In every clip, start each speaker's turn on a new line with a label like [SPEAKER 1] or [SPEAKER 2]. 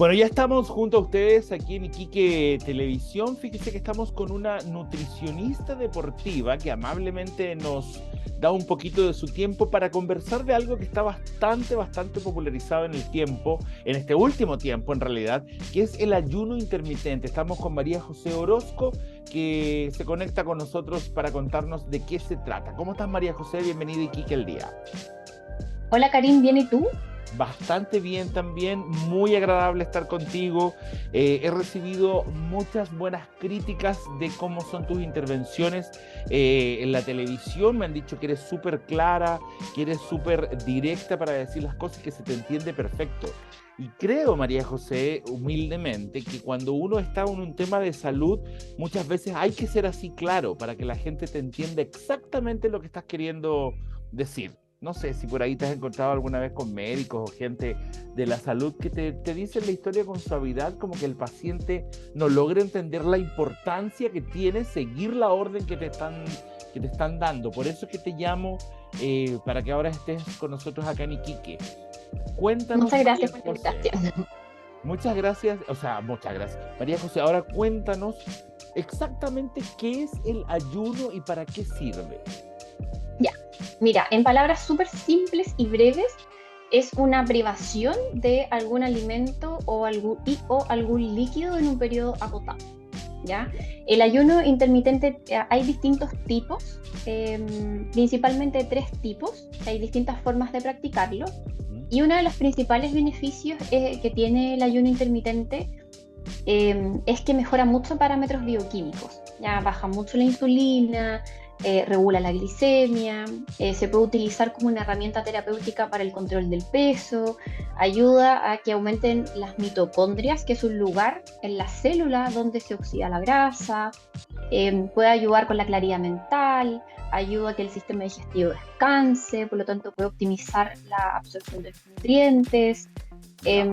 [SPEAKER 1] Bueno, ya estamos junto a ustedes aquí en Iquique Televisión. Fíjese que estamos con una nutricionista deportiva que amablemente nos da un poquito de su tiempo para conversar de algo que está bastante popularizado en el tiempo, en este último tiempo en realidad, que es el ayuno intermitente. Estamos con María José Orozco, que se conecta con nosotros para contarnos de qué se trata. ¿Cómo estás, María José? Bienvenida a Iquique al día.
[SPEAKER 2] Hola Karim, ¿bien y tú?
[SPEAKER 1] Bastante bien también, muy agradable estar contigo. He recibido muchas buenas críticas de cómo son tus intervenciones en la televisión. Me han dicho que eres súper clara, que eres súper directa para decir las cosas, que se te entiende perfecto. Y creo, María José, humildemente, que cuando uno está en un tema de salud, muchas veces hay que ser así claro para que la gente te entienda exactamente lo que estás queriendo decir. No sé si por ahí te has encontrado alguna vez con médicos o gente de la salud que te dicen la historia con suavidad, como que el paciente no logra entender la importancia que tiene seguir la orden que te están dando. Por eso es que te llamo para que ahora estés con nosotros acá en Iquique. Cuéntanos,
[SPEAKER 2] Muchas
[SPEAKER 1] María
[SPEAKER 2] gracias por la
[SPEAKER 1] José.
[SPEAKER 2] invitación.
[SPEAKER 1] Muchas gracias, o sea, muchas gracias. María José, ahora cuéntanos exactamente qué es el ayuno y para qué sirve.
[SPEAKER 2] Ya, mira, en palabras súper simples y breves, es una privación de algún alimento o algún líquido en un periodo acotado. ¿Ya? El ayuno intermitente, hay distintos tipos, principalmente tres tipos, hay distintas formas de practicarlo.
[SPEAKER 1] Ujú.
[SPEAKER 2] Y uno de los principales beneficios que tiene el ayuno intermitente es que mejora mucho parámetros bioquímicos. Ya baja mucho la insulina, regula la glicemia, se puede utilizar como una herramienta terapéutica para el control del peso, ayuda a que aumenten las mitocondrias, que es un lugar en la célula donde se oxida la grasa, puede ayudar con la claridad mental, ayuda a que el sistema digestivo descanse, por lo tanto puede optimizar la absorción de los nutrientes,
[SPEAKER 1] Ya.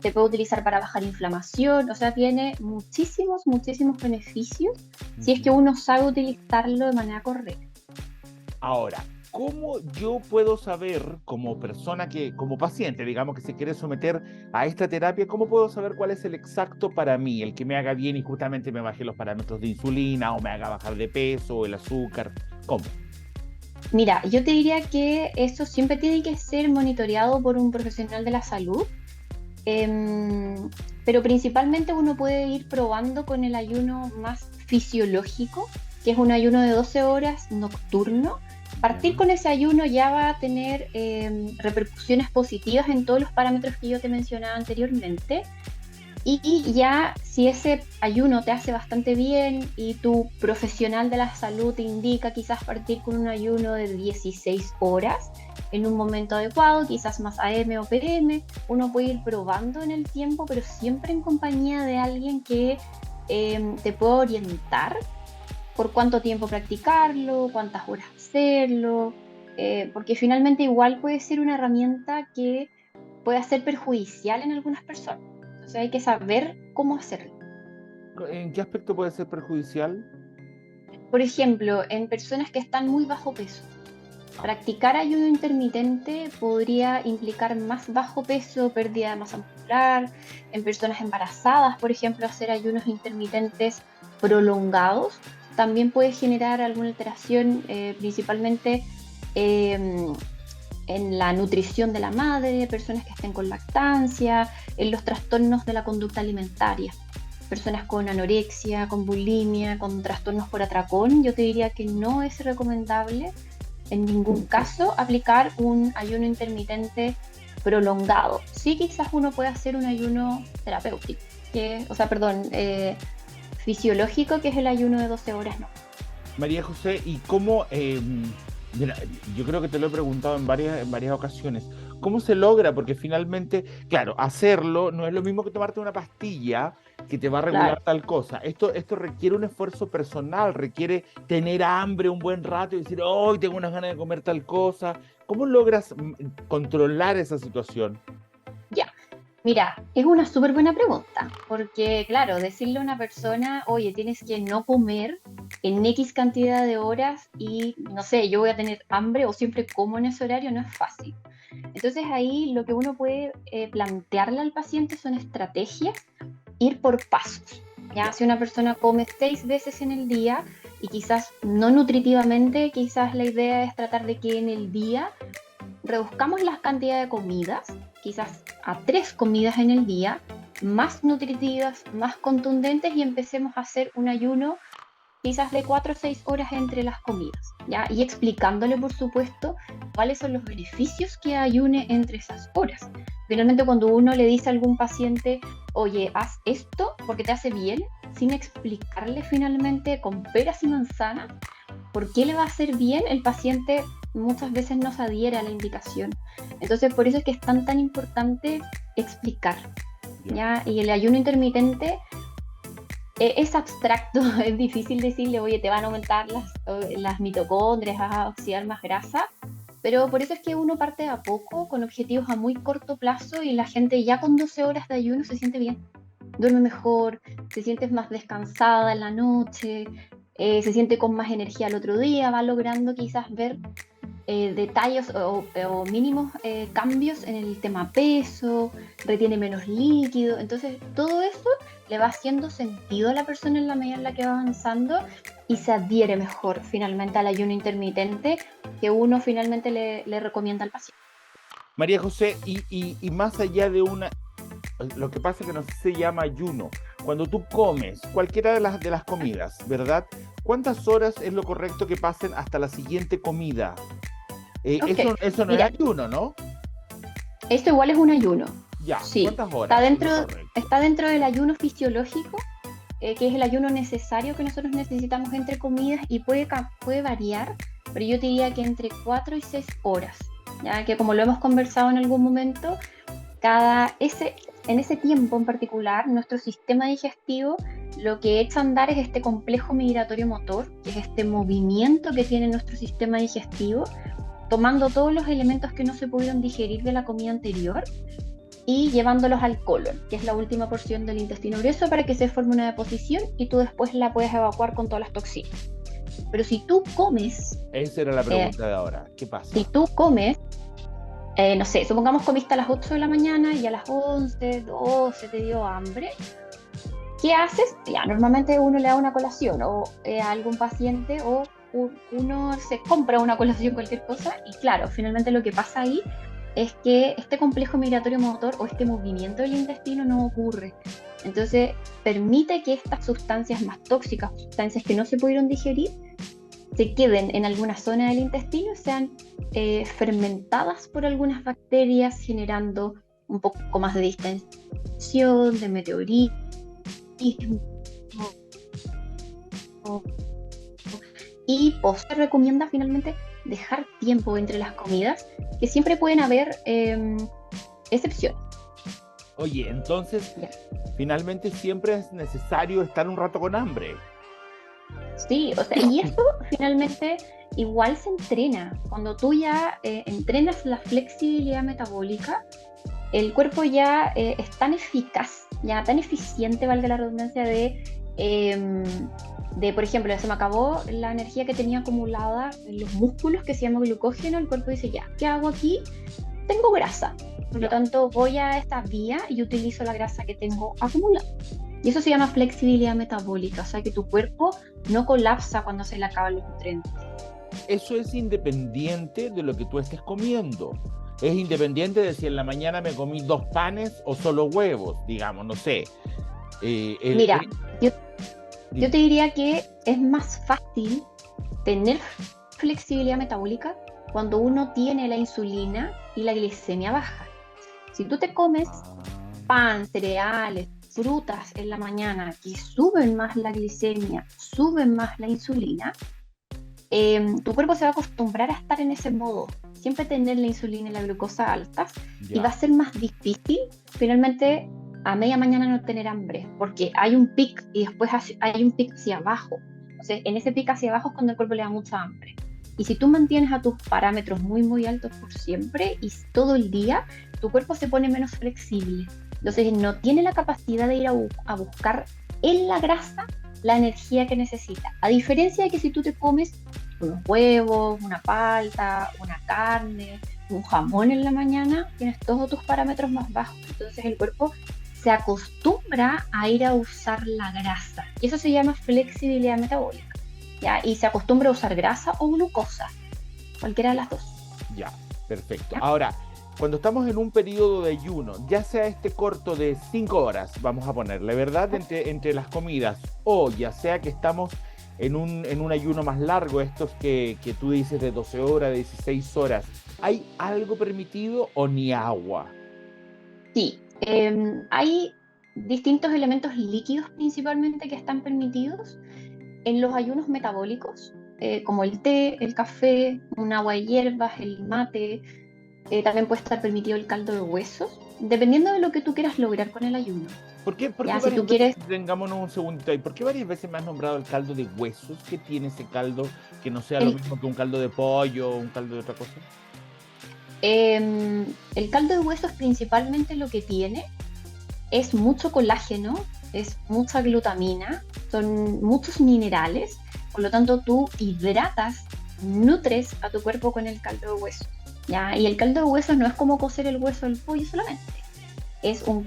[SPEAKER 2] se puede utilizar para bajar inflamación, o sea, tiene muchísimos beneficios si es que
[SPEAKER 1] Ujú.
[SPEAKER 2] uno sabe utilizarlo de manera correcta.
[SPEAKER 1] Ahora, ¿cómo yo puedo saber como persona como paciente, digamos, que se quiere someter a esta terapia, cómo puedo saber cuál es el exacto para mí, el que me haga bien y justamente me baje los parámetros de insulina o me haga bajar de peso o el azúcar? ¿Cómo?
[SPEAKER 2] Mira, yo te diría que eso siempre tiene que ser monitoreado por un profesional de la salud. Em, pero principalmente uno puede ir probando con el ayuno más fisiológico, que es un ayuno de 12 horas nocturno.
[SPEAKER 1] Ya.
[SPEAKER 2] Partir con ese ayuno ya va a tener repercusiones positivas en todos los parámetros que yo te mencionaba anteriormente. Y ya si ese ayuno te hace bastante bien y tu profesional de la salud te indica quizás partir con un ayuno de 16 horas en un momento adecuado, quizás más AM o PM, uno puede ir probando en el tiempo, pero siempre en compañía de alguien que te pueda orientar por cuánto tiempo practicarlo, cuántas horas hacerlo, porque finalmente igual puede ser una herramienta que puede ser perjudicial en algunas personas. Entonces hay que saber cómo hacerlo.
[SPEAKER 1] ¿En qué aspecto puede ser perjudicial?
[SPEAKER 2] Por ejemplo, en personas que están muy bajo peso,
[SPEAKER 1] Ah,
[SPEAKER 2] practicar ayuno intermitente podría implicar más bajo peso, pérdida de masa muscular. En personas embarazadas, por ejemplo, hacer ayunos intermitentes prolongados también puede generar alguna alteración, principalmente eh, en la nutrición de la madre, personas que estén con lactancia, en los trastornos de la conducta alimentaria. Personas con anorexia, con bulimia, con trastornos por atracón, yo te diría que no es recomendable en ningún caso aplicar un ayuno intermitente prolongado. Sí, quizás uno puede hacer un ayuno terapéutico, o sea, perdón, fisiológico, que es el ayuno de 12 horas, no.
[SPEAKER 1] María José, ¿y cómo, mira, yo creo que te lo he preguntado en varias ocasiones, ¿cómo se logra? Porque finalmente, claro, hacerlo no es lo mismo que tomarte una pastilla que te va a regular
[SPEAKER 2] Claro.
[SPEAKER 1] tal cosa. Esto requiere un esfuerzo personal, requiere tener hambre un buen rato y decir, hoy tengo unas ganas de comer tal cosa. ¿Cómo logras controlar esa situación?
[SPEAKER 2] Ya, mira, es una súper buena pregunta, porque claro, decirle a una persona, oye, tienes que no comer en X cantidad de horas y no sé, yo voy a tener hambre o siempre como en ese horario, no es fácil. Entonces ahí lo que uno puede plantearle al paciente son estrategias, ir por pasos. ¿Ya? Si una persona come 6 veces en el día y quizás no nutritivamente, quizás la idea es tratar de que en el día reduzcamos la cantidad de comidas, quizás a 3 comidas en el día, más nutritivas, más contundentes, y empecemos a hacer un ayuno quizás de 4 o 6 horas entre las comidas, ¿ya? Y explicándole, por supuesto, cuáles son los beneficios que ayune entre esas horas. Finalmente, cuando uno le dice a algún paciente, oye, haz esto porque te hace bien, sin explicarle finalmente con peras y manzanas por qué le va a hacer bien, el paciente muchas veces no se adhiere a la indicación. Entonces, por eso es que es tan importante explicar, ¿ya? Y el ayuno intermitente es abstracto, es difícil decirle, oye, te van a aumentar las mitocondrias, vas a oxidar más grasa, pero por eso es que uno parte a poco, con objetivos a muy corto plazo, y la gente ya con 12 horas de ayuno se siente bien, duerme mejor, se siente más descansada en la noche, se siente con más energía al otro día, va logrando quizás ver detalles o mínimos cambios en el tema peso, retiene menos líquido. Entonces todo eso le va haciendo sentido a la persona en la medida en la que va avanzando y se adhiere mejor finalmente al ayuno intermitente que uno finalmente le recomienda al paciente.
[SPEAKER 1] María José, y más allá de lo que pasa es que no se llama ayuno. Cuando tú comes cualquiera de las comidas, ¿verdad? ¿Cuántas horas es lo correcto que pasen hasta la siguiente comida?
[SPEAKER 2] Okay.
[SPEAKER 1] Eso no
[SPEAKER 2] Mira,
[SPEAKER 1] es ayuno, ¿no?
[SPEAKER 2] esto igual es un ayuno.
[SPEAKER 1] Ya,
[SPEAKER 2] Sí,
[SPEAKER 1] ¿cuántas horas?
[SPEAKER 2] está dentro del ayuno fisiológico, que es el ayuno necesario que nosotros necesitamos entre comidas, y puede variar, pero yo te diría que entre 4 y 6 horas, ya que, como lo hemos conversado en algún momento, en ese tiempo en particular, nuestro sistema digestivo lo que echa a andar es este complejo migratorio motor, que es este movimiento que tiene nuestro sistema digestivo, tomando todos los elementos que no se pudieron digerir de la comida anterior y llevándolos al colon, que es la última porción del intestino grueso, para que se forme una deposición y tú después la puedes evacuar con todas las toxinas. Pero si tú comes...
[SPEAKER 1] Esa era la pregunta de ahora. ¿Qué pasa?
[SPEAKER 2] Si tú comes, no sé, supongamos comiste a las 8 de la mañana y a las 11, 12 te dio hambre, ¿qué haces? Ya, normalmente uno le da una colación o a algún paciente, o uno se compra una colación, cualquier cosa, y claro, finalmente lo que pasa ahí es que este complejo migratorio motor o este movimiento del intestino no ocurre. Entonces permite que estas sustancias más tóxicas, sustancias que no se pudieron digerir, se queden en alguna zona del intestino y sean fermentadas por algunas bacterias, generando un poco más de distensión, de meteorismo. Y se recomienda finalmente dejar tiempo entre las comidas, que siempre pueden haber excepciones.
[SPEAKER 1] Oye, entonces, finalmente siempre es necesario estar un rato con hambre.
[SPEAKER 2] Sí, o sea, y eso finalmente igual se entrena. Cuando tú ya entrenas la flexibilidad metabólica, el cuerpo ya es tan eficaz, ya tan eficiente, valga la redundancia, por ejemplo, se me acabó la energía que tenía acumulada en los músculos, que se llama glucógeno. El cuerpo dice, ya, ¿qué hago aquí? Tengo grasa, por lo tanto voy a esta vía y utilizo la grasa que tengo acumulada. Y eso se llama flexibilidad metabólica, o sea que tu cuerpo no colapsa cuando se le acaban los nutrientes.
[SPEAKER 1] Eso es independiente de lo que tú estés comiendo. Es independiente de si en la mañana me comí 2 panes o solo huevos, digamos, no sé.
[SPEAKER 2] Mira, yo te diría que es más fácil tener flexibilidad metabólica cuando uno tiene la insulina y la glicemia baja. Si tú te comes pan, cereales, frutas en la mañana que suben más la glicemia, suben más la insulina, tu cuerpo se va a acostumbrar a estar en ese modo, siempre tener la insulina y la glucosa altas, y va a ser más difícil finalmente a media mañana no tener hambre, porque hay un pic y después hay un pic hacia abajo. O sea, en ese pic hacia abajo es cuando el cuerpo le da mucha hambre. Y si tú mantienes a tus parámetros muy muy altos por siempre y todo el día, tu cuerpo se pone menos flexible. Entonces no tiene la capacidad de ir a buscar en la grasa la energía que necesita. A diferencia de que si tú te comes unos huevos, una palta, una carne, un jamón en la mañana, tienes todos tus parámetros más bajos. Entonces el cuerpo se acostumbra a ir a usar la grasa. Y eso se llama flexibilidad metabólica. ¿Ya? Y se acostumbra a usar grasa o glucosa, cualquiera de las dos.
[SPEAKER 1] Ya, perfecto.
[SPEAKER 2] ¿Ya?
[SPEAKER 1] Ahora, cuando estamos en un periodo de ayuno, ya sea este corto de 5 horas, vamos a ponerle, ¿verdad? Entre las comidas, o ya sea que estamos en un ayuno más largo, estos que tú dices de 12 horas, de 16 horas, ¿hay algo permitido o ni agua?
[SPEAKER 2] Sí, hay distintos elementos líquidos principalmente que están permitidos en los ayunos metabólicos, como el té, el café, un agua de hierbas, el mate. También puede estar permitido el caldo de huesos, dependiendo de lo que tú quieras lograr con el ayuno.
[SPEAKER 1] ¿Por qué
[SPEAKER 2] Ya, si
[SPEAKER 1] varias
[SPEAKER 2] tú
[SPEAKER 1] veces,
[SPEAKER 2] quieres,
[SPEAKER 1] tengámonos un segundito ahí, por qué varias veces me has nombrado el caldo de huesos? ¿Qué tiene ese caldo que no sea lo
[SPEAKER 2] el,
[SPEAKER 1] mismo que un caldo de pollo o un caldo de otra cosa?
[SPEAKER 2] el caldo de huesos principalmente lo que tiene es mucho colágeno, es mucha glutamina, son muchos minerales, por lo tanto tú hidratas, nutres a tu cuerpo con el caldo de hueso. ¿Ya? Y el caldo de huesos no es como cocer el hueso del pollo solamente. Es un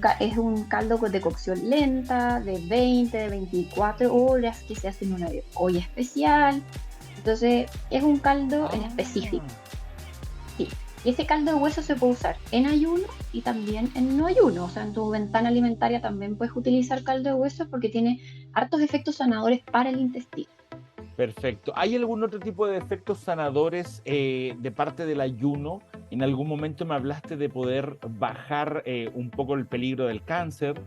[SPEAKER 2] caldo de cocción lenta, de 20, de 24 horas, que se hace en una olla especial. Entonces, es un caldo en específico.
[SPEAKER 1] Ah,
[SPEAKER 2] Sí. Y ese caldo de hueso se puede usar en ayuno y también en no ayuno. O sea, en tu ventana alimentaria también puedes utilizar caldo de hueso porque tiene hartos efectos sanadores para el intestino.
[SPEAKER 1] perfecto. ¿Hay algún otro tipo de efectos sanadores de parte del ayuno? En algún momento me hablaste de poder bajar un poco el peligro del cáncer.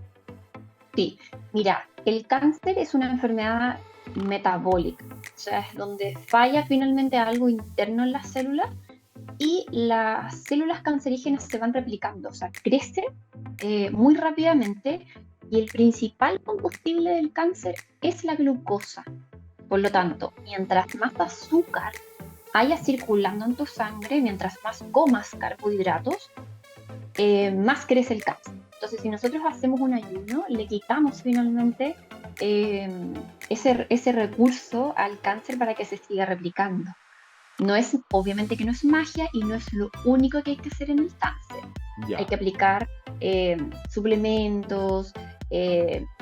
[SPEAKER 2] Sí, mira, el cáncer es una enfermedad metabólica. O sea, es donde falla finalmente algo interno en las células y las células cancerígenas se van replicando, o sea, crecen muy rápidamente y el principal combustible del cáncer es la glucosa. Por lo tanto, mientras más azúcar haya circulando en tu sangre, mientras más comas carbohidratos, más crece el cáncer. Entonces, si nosotros hacemos un ayuno, le quitamos finalmente eh, ese recurso al cáncer para que se siga replicando. No es, obviamente que no es magia y no es lo único que hay que hacer en el cáncer. Hay
[SPEAKER 1] Ya,
[SPEAKER 2] que aplicar suplementos,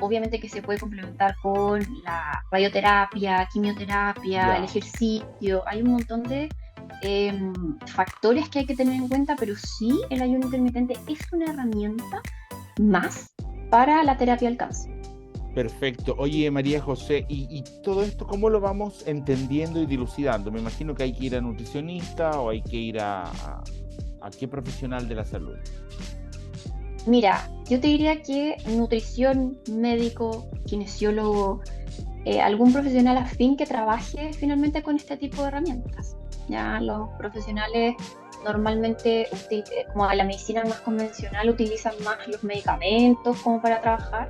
[SPEAKER 2] obviamente que se puede complementar con la radioterapia, quimioterapia, el
[SPEAKER 1] ya.
[SPEAKER 2] ejercicio. Hay un montón de factores que hay que tener en cuenta, pero sí el ayuno intermitente es una herramienta más para la terapia del cáncer.
[SPEAKER 1] Perfecto. Oye, María José, y todo esto cómo lo vamos entendiendo y dilucidando? Me imagino que hay que ir a nutricionista o hay que ir a qué profesional de la salud.
[SPEAKER 2] Mira, yo te diría que nutrición, médico, kinesiólogo, algún profesional afín que trabaje finalmente con este tipo de herramientas. Ya los profesionales normalmente, como la medicina más convencional, utilizan más los medicamentos como para trabajar,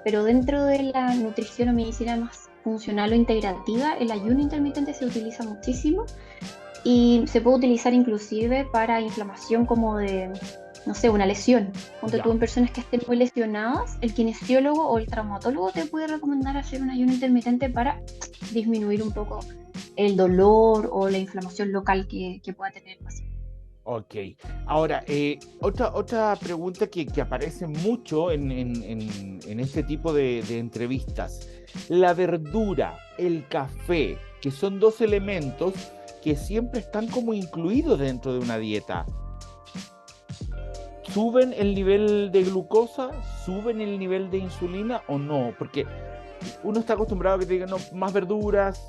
[SPEAKER 2] pero dentro de la nutrición o medicina más funcional o integrativa, el ayuno intermitente se utiliza muchísimo y se puede utilizar inclusive para inflamación como de, no sé, una lesión. Ponte tú
[SPEAKER 1] Ya.
[SPEAKER 2] en personas que estén muy lesionadas, el kinesiólogo o el traumatólogo te puede recomendar hacer un ayuno intermitente para disminuir un poco el dolor o la inflamación local que pueda tener el paciente.
[SPEAKER 1] Ok. Ahora, otra pregunta que aparece mucho en este tipo de entrevistas. La verdura, el café, que son dos elementos que siempre están como incluidos dentro de una dieta. ¿Suben el nivel de glucosa? ¿Suben el nivel de insulina o no? Porque uno está acostumbrado a que te digan no, más verduras,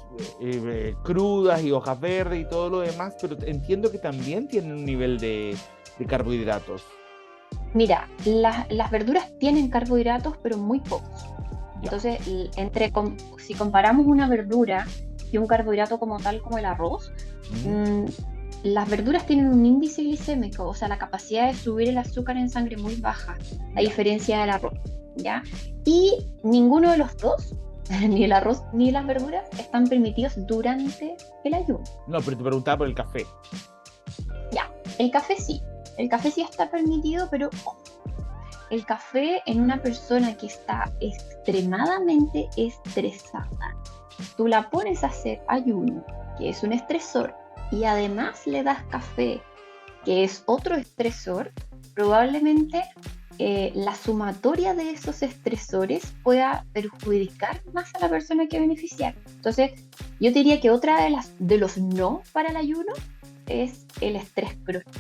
[SPEAKER 1] crudas y hojas verdes y todo lo demás, pero entiendo que también tienen un nivel de carbohidratos.
[SPEAKER 2] Mira, las verduras tienen carbohidratos, pero muy pocos.
[SPEAKER 1] Ya.
[SPEAKER 2] Entonces, si comparamos una verdura y un carbohidrato como tal, como el arroz,
[SPEAKER 1] Mm,
[SPEAKER 2] mm, las verduras tienen un índice glicémico, o sea, la capacidad de subir el azúcar en sangre muy baja, a
[SPEAKER 1] ya.
[SPEAKER 2] diferencia del arroz, ¿ya? Y ninguno de los dos, ni el arroz ni las verduras, están permitidos durante el ayuno.
[SPEAKER 1] No, pero te preguntaba por el café.
[SPEAKER 2] Ya, el café sí está permitido, pero ojo, el café en una persona que está extremadamente estresada, tú la pones a hacer ayuno, que es un estresor, y además le das café que es otro estresor, probablemente la sumatoria de esos estresores pueda perjudicar más a la persona que beneficiar. Entonces, yo diría que otra de los no para el ayuno es el estrés crónico.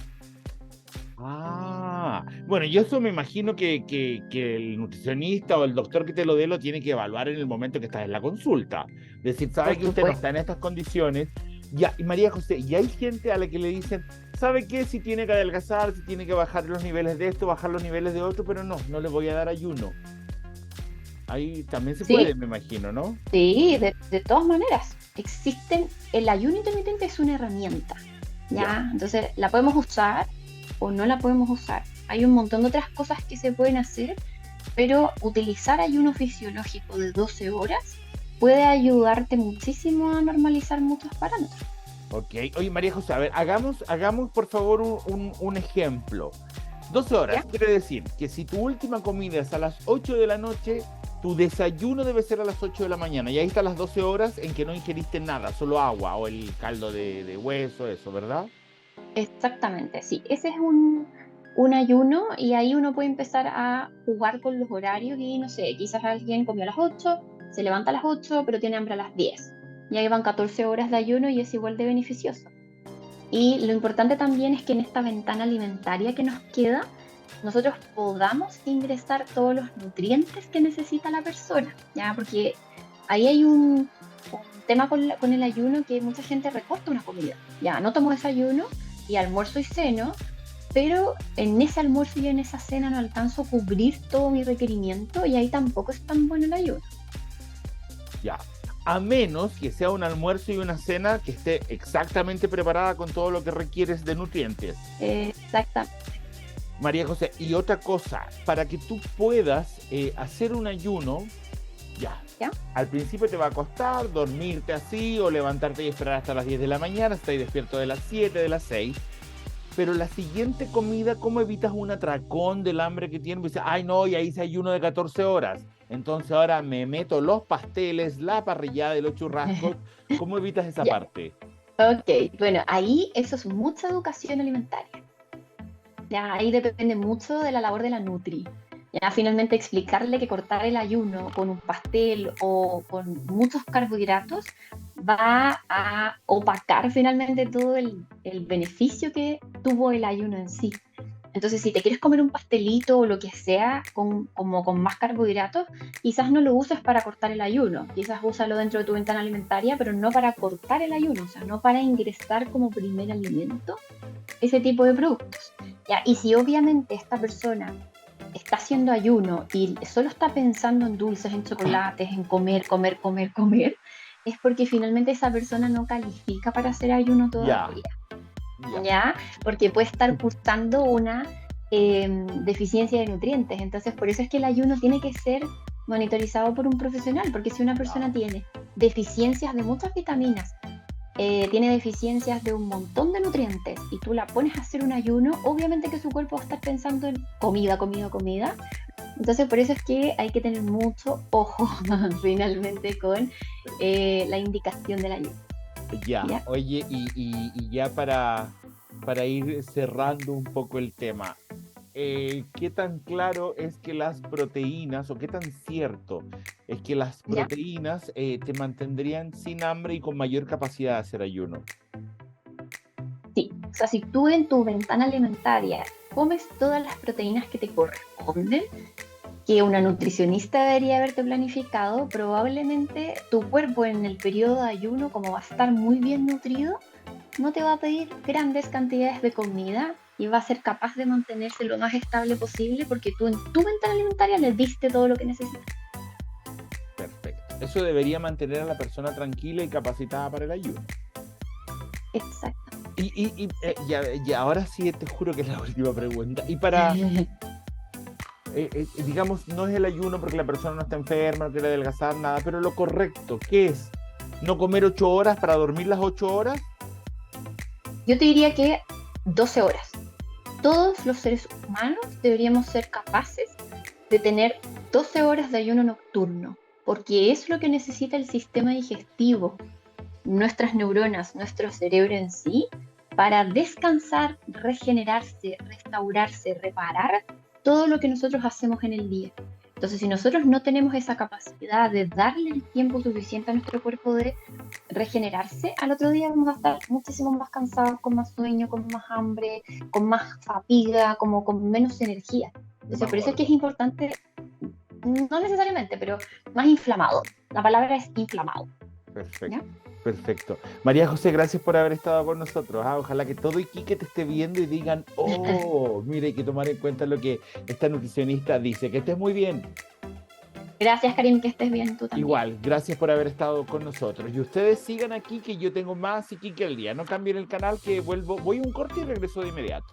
[SPEAKER 1] Bueno, y eso me imagino que el nutricionista o el doctor que te lo dé lo tiene que evaluar en el momento que estás en la consulta. Decir, sabe
[SPEAKER 2] Por
[SPEAKER 1] que usted no está
[SPEAKER 2] supuesto.
[SPEAKER 1] en estas condiciones. Ya, y María José, y hay gente a la que le dicen, ¿sabe qué? Si tiene que adelgazar, si tiene que bajar los niveles de esto, bajar los niveles de otro, pero no le voy a dar ayuno. Ahí también se
[SPEAKER 2] Sí,
[SPEAKER 1] puede, me imagino, ¿no?
[SPEAKER 2] sí, de todas maneras. El ayuno intermitente es una herramienta,
[SPEAKER 1] Ya.
[SPEAKER 2] ¿ya? Entonces, la podemos usar o no la podemos usar. Hay un montón de otras cosas que se pueden hacer, pero utilizar ayuno fisiológico de 12 horas puede ayudarte muchísimo a normalizar muchos parámetros.
[SPEAKER 1] Ok. Oye, María José, a ver, hagamos por favor un ejemplo. 12 horas,
[SPEAKER 2] ¿Ya?
[SPEAKER 1] quiere decir que si tu última comida es a las 8 de la noche, tu desayuno debe ser a las 8 de la mañana. Y ahí están las 12 horas en que no ingeriste nada, solo agua o el caldo de hueso, eso, ¿verdad?
[SPEAKER 2] Exactamente, sí. Ese es un ayuno y ahí uno puede empezar a jugar con los horarios y no sé, quizás alguien comió a las 8, se levanta a las 8, pero tiene hambre a las 10. Y ahí van 14 horas de ayuno y es igual de beneficioso. Y lo importante también es que en esta ventana alimentaria que nos queda, nosotros podamos ingresar todos los nutrientes que necesita la persona, ¿ya? Porque ahí hay un tema con el ayuno que mucha gente recorta una comida. Ya, no tomo desayuno y almuerzo y ceno, pero en ese almuerzo y en esa cena no alcanzo a cubrir todo mi requerimiento y ahí tampoco es tan bueno el ayuno.
[SPEAKER 1] Ya. A menos que sea un almuerzo y una cena que esté exactamente preparada con todo lo que requieres de nutrientes.
[SPEAKER 2] Exactamente.
[SPEAKER 1] María José, y otra cosa, para que tú puedas hacer un ayuno, ya,
[SPEAKER 2] ¿Ya?
[SPEAKER 1] al principio te va a costar dormirte así o levantarte y esperar hasta las 10 de la mañana, estar despierto de las 7, de las 6. Pero la siguiente comida, ¿cómo evitas un atracón del hambre que tienes? Dice, ay no, ya hice ayuno de 14 horas. Entonces ahora me meto los pasteles, la parrillada y los churrascos. ¿Cómo evitas esa
[SPEAKER 2] Ya.
[SPEAKER 1] parte?
[SPEAKER 2] Ok, bueno, ahí eso es mucha educación alimentaria. Ya, ahí depende mucho de la labor de la Nutri. Ya, finalmente explicarle que cortar el ayuno con un pastel o con muchos carbohidratos va a opacar finalmente todo el beneficio que tuvo el ayuno en sí. Entonces, si te quieres comer un pastelito o lo que sea como con más carbohidratos, quizás no lo uses para cortar el ayuno, quizás úsalo dentro de tu ventana alimentaria, pero no para cortar el ayuno, o sea, no para ingresar como primer alimento ese tipo de productos. ¿Ya? Y si obviamente esta persona está haciendo ayuno y solo está pensando en dulces, en chocolates, en comer, comer, comer, comer, es porque finalmente esa persona no califica para hacer ayuno
[SPEAKER 1] Ya,
[SPEAKER 2] todavía,
[SPEAKER 1] ya.
[SPEAKER 2] ¿ya? Porque puede estar cursando una deficiencia de nutrientes. Entonces, por eso es que el ayuno tiene que ser monitorizado por un profesional, porque si una persona
[SPEAKER 1] Ya.
[SPEAKER 2] tiene deficiencias de muchas vitaminas, tiene deficiencias de un montón de nutrientes y tú la pones a hacer un ayuno, obviamente que su cuerpo va a estar pensando en comida, comida, comida. Entonces por eso es que hay que tener mucho ojo finalmente con la indicación del ayuno.
[SPEAKER 1] Ya,
[SPEAKER 2] ¿Ya?
[SPEAKER 1] oye, y ya para ir cerrando un poco el tema, ¿qué tan claro es que las proteínas, o qué tan cierto es que las
[SPEAKER 2] ¿Ya?
[SPEAKER 1] proteínas te mantendrían sin hambre y con mayor capacidad de hacer ayuno?
[SPEAKER 2] Sí. O sea, si tú en tu ventana alimentaria comes todas las proteínas que te corresponden, que una nutricionista debería haberte planificado, probablemente tu cuerpo en el periodo de ayuno, como va a estar muy bien nutrido, no te va a pedir grandes cantidades de comida y va a ser capaz de mantenerse lo más estable posible porque tú en tu ventana alimentaria le diste todo lo que necesita.
[SPEAKER 1] Perfecto. Eso debería mantener a la persona tranquila y capacitada para el ayuno.
[SPEAKER 2] Exacto.
[SPEAKER 1] Y ahora sí, te juro que es la última pregunta. Y para, digamos, no es el ayuno porque la persona no está enferma, no quiere adelgazar, nada, pero lo correcto, ¿qué es? ¿No comer 8 horas para dormir las 8 horas?
[SPEAKER 2] Yo te diría que 12 horas. Todos los seres humanos deberíamos ser capaces de tener 12 horas de ayuno nocturno, porque es lo que necesita el sistema digestivo, nuestras neuronas, nuestro cerebro en sí, para descansar, regenerarse, restaurarse, reparar todo lo que nosotros hacemos en el día. Entonces, si nosotros no tenemos esa capacidad de darle el tiempo suficiente a nuestro cuerpo de regenerarse, al otro día vamos a estar muchísimo más cansados, con más sueño, con más hambre, con más fatiga, como con menos energía. Entonces, por eso es que es importante, no necesariamente, pero más inflamado. La palabra es inflamado.
[SPEAKER 1] Perfecto.
[SPEAKER 2] ¿Ya?
[SPEAKER 1] Perfecto. María José, gracias por haber estado con nosotros. Ojalá que todo Iquique te esté viendo y digan, oh, mire, hay que tomar en cuenta lo que esta nutricionista dice. Que estés muy bien.
[SPEAKER 2] Gracias, Karim, que estés bien tú también.
[SPEAKER 1] Igual, gracias por haber estado con nosotros. Y ustedes sigan aquí, que yo tengo más Iquique al día. No cambien el canal, que vuelvo, voy a un corte y regreso de inmediato.